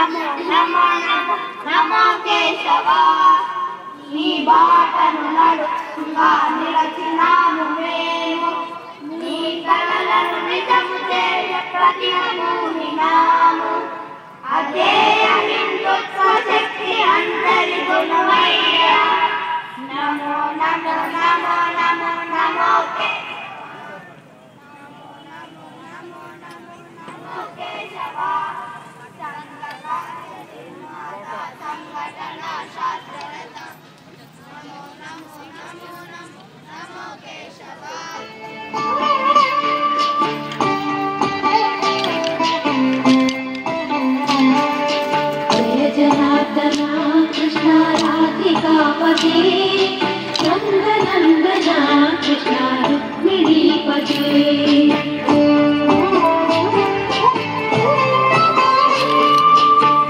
నమో నమో నమో నమో కేశవ నీ బాటను నడుచుగా నిలచినాము మేము నీ కలలను నిజము చేయ ప్రతిమము వినాము అదే అహింస శక్తి అందరి గుణమయ్యా నమో నమో నమో నమో నమో కేశవ సంఘటన శాస్త్రవేత్త నమో నమో నమో నమో నమో కేశవ జయ జనార్దన కృష్ణ రాధికాపతి నందనందన కృష్ణ రుక్మిణీపతి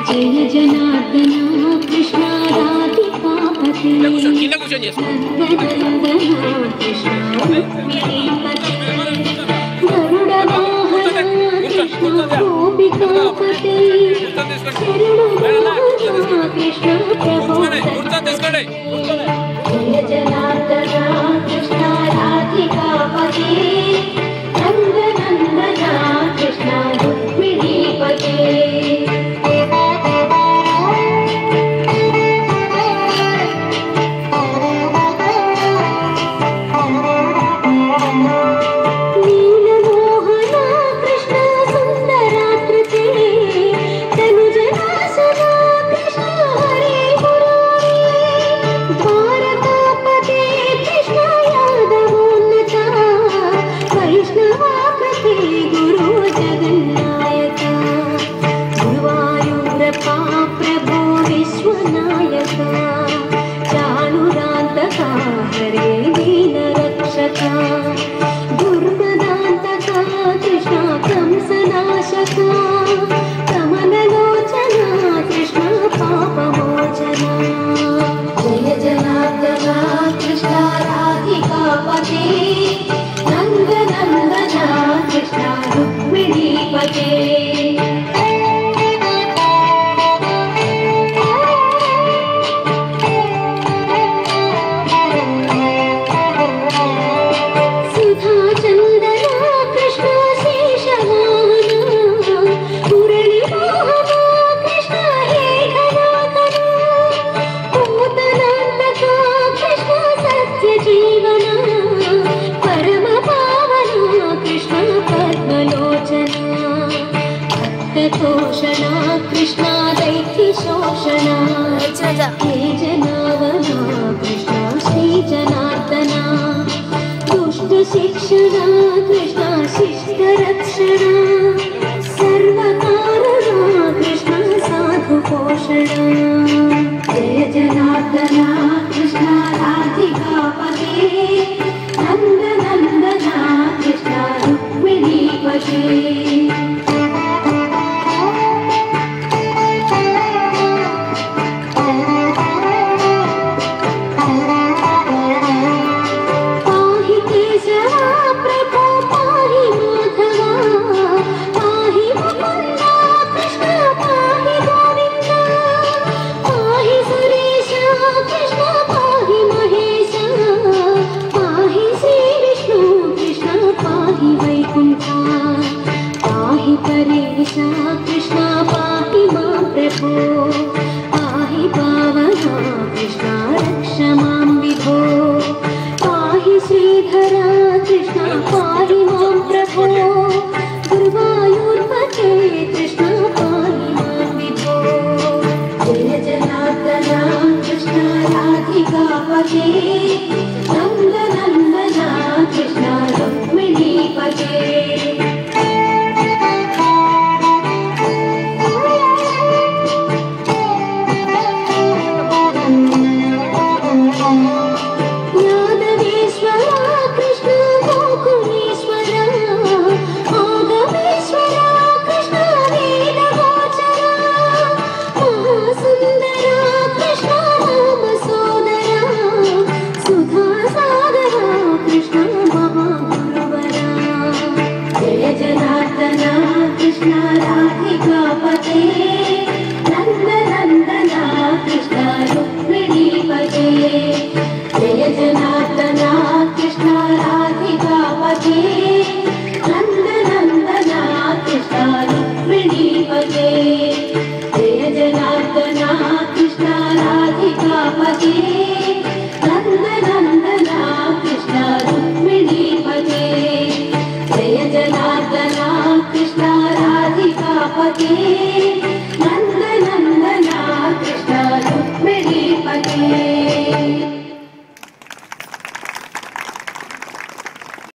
జయ జనార్దన కృష్ణ రాధికాపతి నందనందన కృష్ణ రుక్మిణీపతి గరుడ వాహన కృష్ణ గోపికాపతి కృష్ణ ప్రభు జయ జనార్దన కృష్ణ రాధికాపతి నందనందన కృష్ణ రుక్మిణీపతి सुधा पते